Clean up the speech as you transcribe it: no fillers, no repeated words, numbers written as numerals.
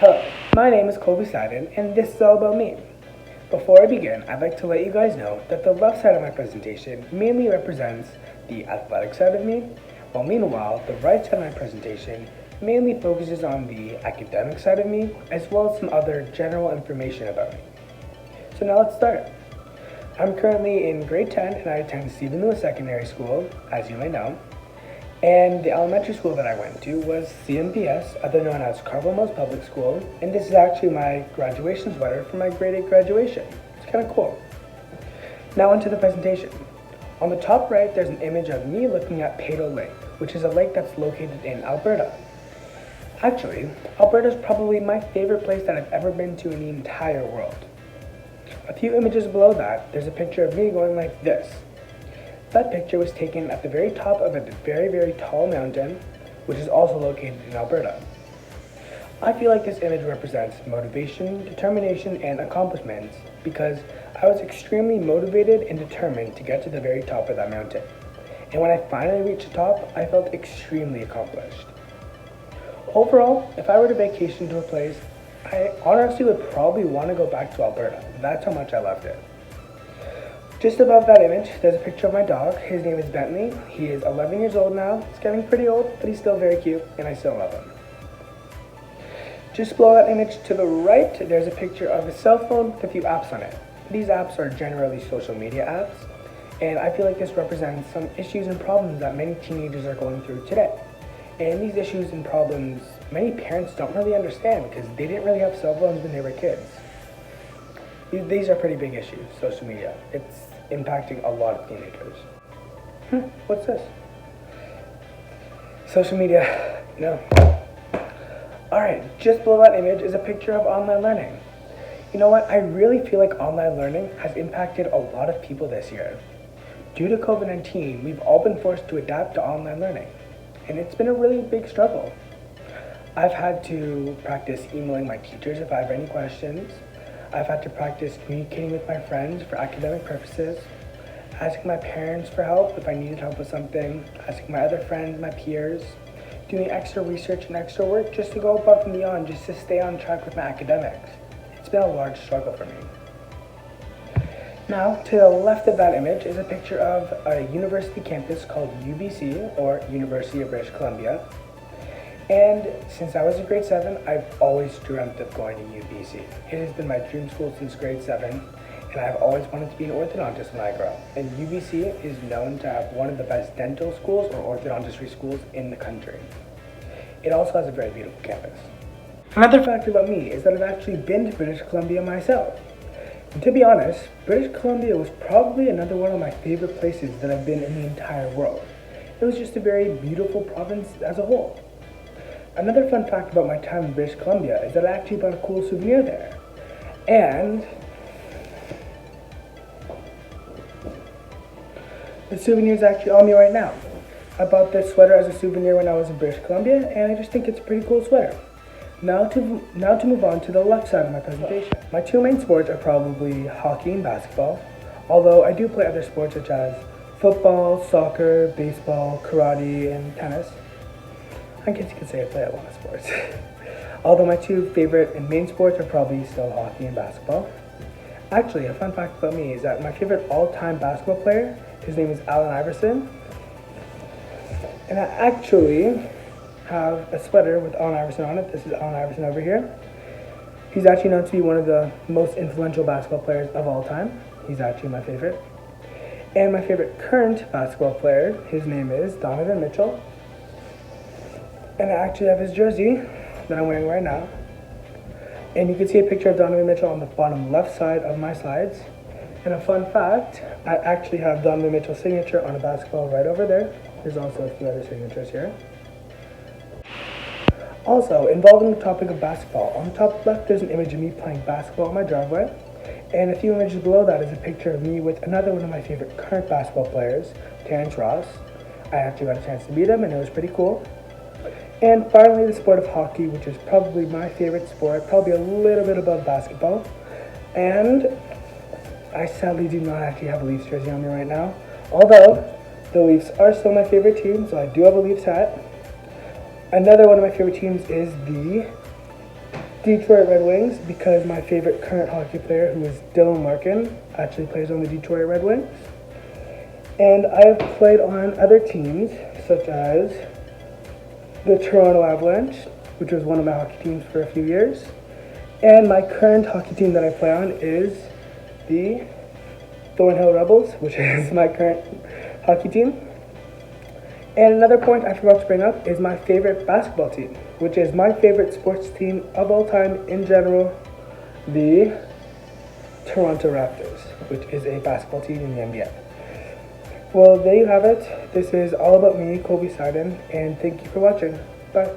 Hello, my name is Colby Sidon, and this is all about me. Before I begin, I'd like to let you guys know that the left side of my presentation mainly represents the athletic side of me, while meanwhile, the right side of my presentation mainly focuses on the academic side of me, as well as some other general information about me. So now let's start. I'm currently in grade 10 and I attend Stephen Lewis Secondary School, as you may know. And the elementary school that I went to was CMPS, other known as Carville Mills Public School, and this is actually my graduation sweater for my grade 8 graduation. It's kind of cool. Now onto the presentation. On the top right, there's an image of me looking at Peyto Lake, which is a lake that's located in Alberta. Actually, Alberta is probably my favorite place that I've ever been to in the entire world. A few images below that, there's a picture of me going like this. That picture was taken at the very top of a very, very tall mountain, which is also located in Alberta. I feel like this image represents motivation, determination, and accomplishments because I was extremely motivated and determined to get to the very top of that mountain. And when I finally reached the top, I felt extremely accomplished. Overall, if I were to vacation to a place, I honestly would probably want to go back to Alberta. That's how much I loved it. Just above that image, there's a picture of my dog. His name is Bentley. He is 11 years old now. He's getting pretty old, but he's still very cute, and I still love him. Just below that image to the right, there's a picture of a cell phone with a few apps on it. These apps are generally social media apps, and I feel like this represents some issues and problems that many teenagers are going through today. And these issues and problems, many parents don't really understand because they didn't really have cell phones when they were kids. These are pretty big issues, social media. It's impacting a lot of teenagers. What's this? Social media, no. Alright, just below that image is a picture of online learning. You know what, I really feel like online learning has impacted a lot of people this year. Due to COVID-19, we've all been forced to adapt to online learning, and it's been a really big struggle. I've had to practice emailing my teachers if I have any questions. I've had to practice communicating with my friends for academic purposes, asking my parents for help if I needed help with something, asking my other friends, my peers, doing extra research and extra work just to go above and beyond, just to stay on track with my academics. It's been a large struggle for me. Now, to the left of that image is a picture of a university campus called UBC, or University of British Columbia. And since I was in grade 7, I've always dreamt of going to UBC. It has been my dream school since grade 7, and I've always wanted to be an orthodontist when I grow up. And UBC is known to have one of the best dental schools or orthodontistry schools in the country. It also has a very beautiful campus. Another fact about me is that I've actually been to British Columbia myself. And to be honest, British Columbia was probably another one of my favorite places that I've been in the entire world. It was just a very beautiful province as a whole. Another fun fact about my time in British Columbia is that I actually bought a cool souvenir there. And the souvenir is actually on me right now. I bought this sweater as a souvenir when I was in British Columbia, and I just think it's a pretty cool sweater. Now to move on to the left side of my presentation. My two main sports are probably hockey and basketball, although I do play other sports such as football, soccer, baseball, karate, and tennis. I guess you could say I play a lot of sports. Although my two favorite and main sports are probably still hockey and basketball. Actually, a fun fact about me is that my favorite all-time basketball player, his name is Allen Iverson. And I actually have a sweater with Allen Iverson on it. This is Allen Iverson over here. He's actually known to be one of the most influential basketball players of all time. He's actually my favorite. And my favorite current basketball player, his name is Donovan Mitchell. And I actually have his jersey that I'm wearing right now. And you can see a picture of Donovan Mitchell on the bottom left side of my slides. And a fun fact, I actually have Donovan Mitchell's signature on a basketball right over there. There's also a few other signatures here. Also, involving the topic of basketball, on the top left there's an image of me playing basketball on my driveway. And a few images below that is a picture of me with another one of my favorite current basketball players, Terrence Ross. I actually got a chance to meet him and it was pretty cool. And finally, the sport of hockey, which is probably my favorite sport, probably a little bit above basketball. And I sadly do not actually have a Leafs jersey on me right now, although the Leafs are still my favorite team, so I do have a Leafs hat. Another one of my favorite teams is the Detroit Red Wings because my favorite current hockey player, who is Dylan Larkin, actually plays on the Detroit Red Wings. And I have played on other teams, such as the Toronto Avalanche, which was one of my hockey teams for a few years. And my current hockey team that I play on is the Thornhill Rebels, which is my current hockey team. And another point I forgot to bring up is my favorite basketball team, which is my favorite sports team of all time in general, the Toronto Raptors, which is a basketball team in the NBA. Well, there you have it. This is all about me, Colby Sidon, and thank you for watching. Bye.